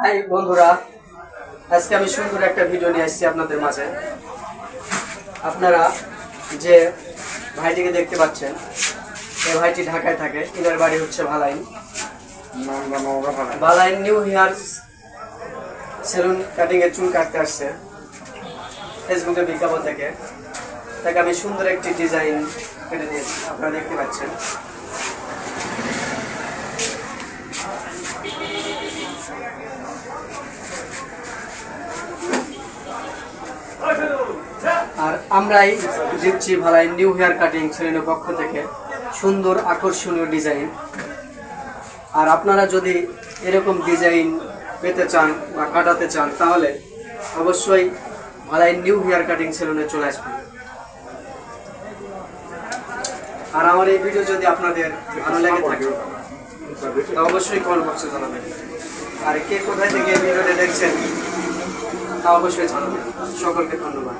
High বন্ধুরা, আজকে আমি সুন্দর একটা ভিডিও নিয়ে আসছি আপনাদের মাঝে। আপনারা যে ভাইটিকে দেখতে পাচ্ছেন, এই ভাইটি ঢাকায় থাকে। এনার বাড়ি হচ্ছে ভালাইন। ভালাইন নিউ হেয়ার সেলুন কাটিং এর চুল কাটতে আসছে ফেসবুকে বিজ্ঞাপন দেখে। তাকে আমি সুন্দর একটি ডিজাইন কেটে দিয়েছি, আপনারা দেখতে পাচ্ছেন। আর আমরাই দিচ্ছি ভালাই নিউ হেয়ার কাটিং সেলুনের পক্ষ থেকে সুন্দর আকর্ষণীয় ডিজাইন। আর আপনারা যদি এরকম ডিজাইন পেতে চান বা কাটাতে চান, তাহলে অবশ্যই ভালাই নিউ হেয়ার কাটিং সেলুনে চলে আসবেন। আর আমার এই ভিডিও যদি আপনাদের ভালো লেগে থাকে, তা অবশ্যই কমেন্ট বক্সে জানাবেন। আর কে কোথায় থেকে এই ভিডিওটা দেখছেন, তা অবশ্যই জানাবেন। সকলকে ধন্যবাদ।